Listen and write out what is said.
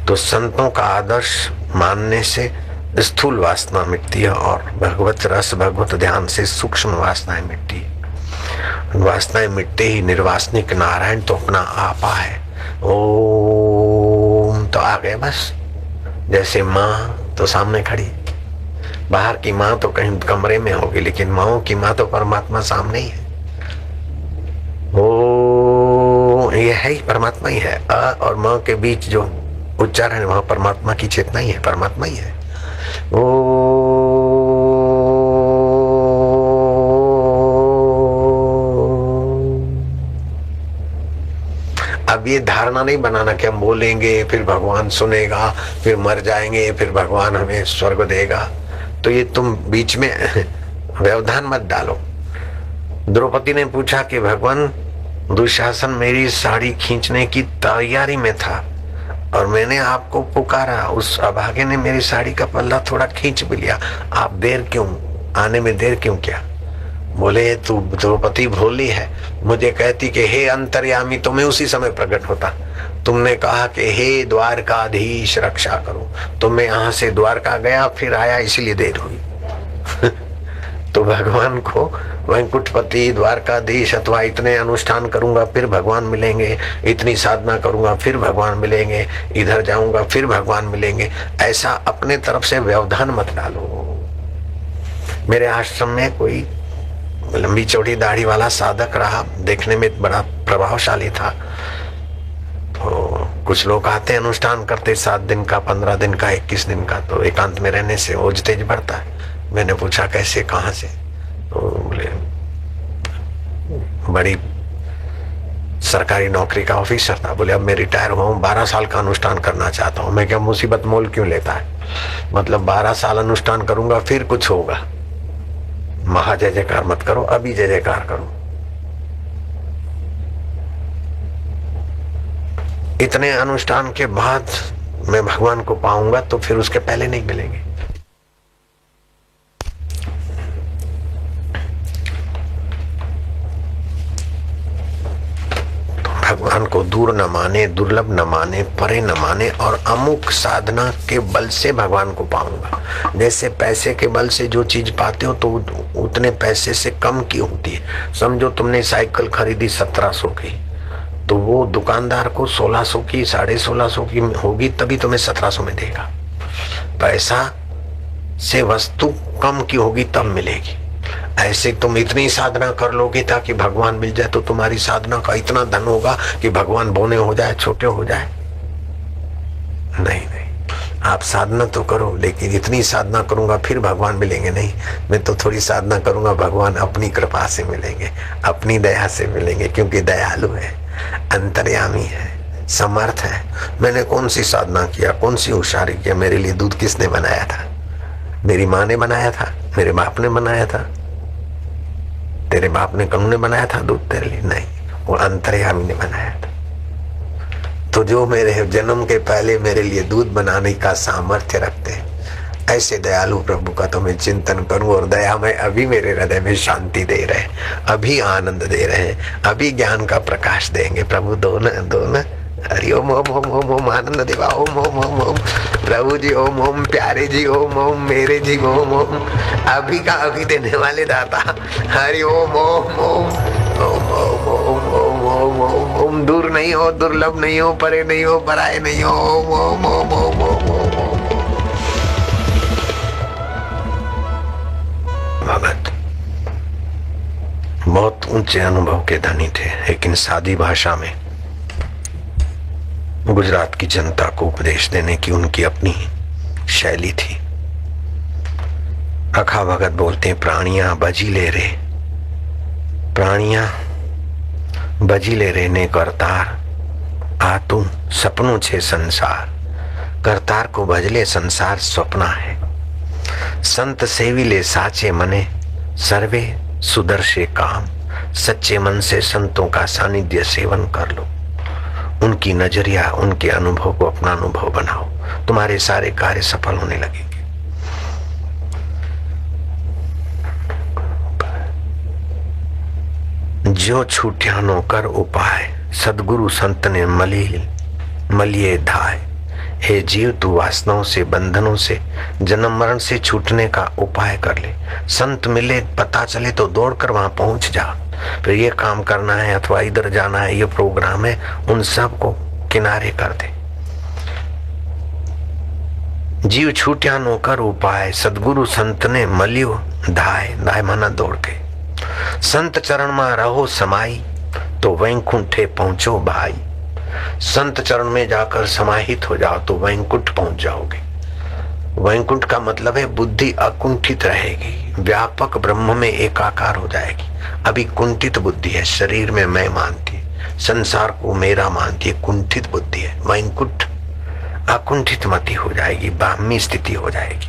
तो संतों का आदर्श मानने से स्थूल वासना मिटती है और भगवत रस भगवत ध्यान से सूक्ष्म वासनाएं मिटती है। वासनाएं मिटते ही निर्वासनिक नारायण तो अपना आपा है। ओम तो आ गए बस। जैसे माँ तो सामने खड़ी, बाहर की माँ तो कहीं कमरे में होगी, लेकिन माँओं की माँ तो परमात्मा सामने ही है। ओ ये है ही, परमात्मा ही है। अ और म के बीच जो उच्चारण है वहां परमात्मा की चेतना ही है, परमात्मा ही है। ओ अब ये धारणा नहीं बनाना कि हम बोलेंगे फिर भगवान सुनेगा, फिर मर जाएंगे फिर भगवान हमें स्वर्ग देगा। तो ये तुम बीच में व्यवधान मत डालो। द्रौपदी ने पूछा कि भगवान, दुशासन मेरी साड़ी खींचने की तैयारी में था और मैंने आपको पुकारा, उस अभागे ने मेरी साड़ी का पल्ला थोड़ा खींच भी लिया, आप देर क्यों, आने में देर क्यों किया? बोले तू द्रौपदी भोली है, मुझे कहती कि हे अंतर्यामी तो मैं उसी समय प्रकट होता। तुमने कहा कि हे द्वारकाधीश रक्षा करो, तो मैं यहाँ से द्वारका गया फिर आया, इसलिए देर हुई। तो भगवान को वैकुंठपति द्वारकाधीश अथवा इतने अनुष्ठान करूंगा फिर भगवान मिलेंगे, इतनी साधना करूंगा फिर भगवान मिलेंगे, इधर जाऊंगा फिर भगवान मिलेंगे, ऐसा अपने तरफ से व्यवधान मत डालो। मेरे आश्रम में कोई लंबी चौड़ी दाढ़ी वाला साधक रहा, देखने में बड़ा प्रभावशाली था। तो कुछ लोग आते अनुष्ठान करते 7 दिन का, 15 दिन का, 21 दिन का, तो एकांत में रहने से ओज तेज बढ़ता है। मैंने पूछा कैसे, कहाँ से? तो बोले बड़ी सरकारी नौकरी का ऑफिसर था। बोले अब मैं रिटायर हुआ हूँ, 12 साल का अनुष्ठान करना चाहता हूँ। मैं क्या मुसीबत मोल क्यों लेता है, मतलब 12 साल अनुष्ठान करूंगा फिर कुछ होगा। महा जय जयकार मत करो, अभी जय जयकार करो। इतने अनुष्ठान के बाद मैं भगवान को पाऊंगा तो फिर उसके पहले नहीं मिलेंगे। भगवान को दूर न माने, दुर्लभ न माने, परे न माने और अमुक साधना के बल से भगवान को पाऊंगा। जैसे पैसे के बल से जो चीज पाते हो तो उतने पैसे से कम की होती है। समझो तुमने साइकिल खरीदी 1700 की, तो वो दुकानदार को 1600 की, 1650 की होगी, तभी तुम्हें 1700 में देगा। पैसा से वस्तु कम की होगी तब मिलेगी। ऐसे तुम इतनी साधना कर लोगे ताकि भगवान मिल जाए, तो तुम्हारी साधना का इतना धन होगा कि भगवान बोने हो जाए, छोटे हो जाए। नहीं नहीं, आप साधना तो करो, लेकिन इतनी साधना करूंगा फिर भगवान मिलेंगे नहीं। मैं तो थोड़ी साधना करूंगा, भगवान अपनी कृपा से मिलेंगे, अपनी दया से मिलेंगे, क्योंकि दयालु है, अंतर्यामी है, समर्थ है। मैंने कौन सी साधना किया, कौन सी होशियारी किया? मेरे लिए दूध किसने बनाया था? मेरी माँ ने बनाया था, मेरे बाप ने बनाया था, तेरे बाप ने कौन ने बनाया था दूध तेरे लिए? नहीं, वो अंतर्यामी ने बनाया था। तो जो मेरे जन्म के पहले मेरे लिए दूध बनाने का सामर्थ्य रखते हैं, ऐसे दयालु प्रभु का तो मैं चिंतन करूं और दया में अभी मेरे हृदय में शांति दे रहे, अभी आनंद दे रहे हैं, अभी ज्ञान का प्रकाश देंगे प्रभु। दो न हरि ओम ओम ओम ओम ओम, आनंद देवा ओम ओम ओम ओम, प्रभु जी ओम ओम, प्यारे जी ओम ओम, मेरे जी ओम ओम, अभी का अभी देने वाले दाता हरि ओम ओम ओम ओम ओम ओम ओम ओम ओम ओम। दूर नहीं हो, दुर्लभ नहीं हो, परे नहीं हो, पराए नहीं हो, ओम ओम ओम ओम ओम ओम। भगत बहुत ऊंचे अनुभव के धनी थे, लेकिन सादी भाषा में गुजरात की जनता को उपदेश देने की उनकी अपनी शैली थी। अखा भगत बोलते हैं, प्राणियां बजीले रे, प्राणियां बजीले रे ने करतार, आ तू सपनों छे संसार। करतार को भजले, संसार स्वप्न है। संत सेविले साचे मने, सर्वे सुदर्शे काम। सच्चे मन से संतों का सानिध्य सेवन कर लो, उनकी नजरिया, उनके अनुभव को अपना अनुभव बनाओ, तुम्हारे सारे कार्य सफल होने लगेंगे। जो छूट्यानो कर उपाय, सदगुरु संत ने मलिए धाय। हे जीव, तू वासनाओं से, बंधनों से, जन्म मरण से छूटने का उपाय कर ले। संत मिले, पता चले तो दौड़कर वहां पहुंच जा। फिर ये काम करना है अथवा इधर जाना है, ये प्रोग्राम है, उन सब को किनारे कर दे। जीव छूट्या नौकर उपाय, सदगुरु संत ने मलियो धाय। धाय माना दौड़ के। संत चरण में रहो समाई, तो वैकुंठे पहुंचो भाई। संत चरण में जाकर समाहित हो जाओ तो वैकुंठ पहुंच जाओगे। वैकुंठ का मतलब है बुद्धि अकुंठित रहेगी, व्यापक ब्रह्म में एकाकार हो जाएगी। अभी कुंठित बुद्धि है, शरीर में मैं मानती है, संसार को मेरा मानती है, कुंठित बुद्धि है। वैकुंठ अकुंठित मति हो जाएगी, ब्राह्मी स्थिति हो जाएगी।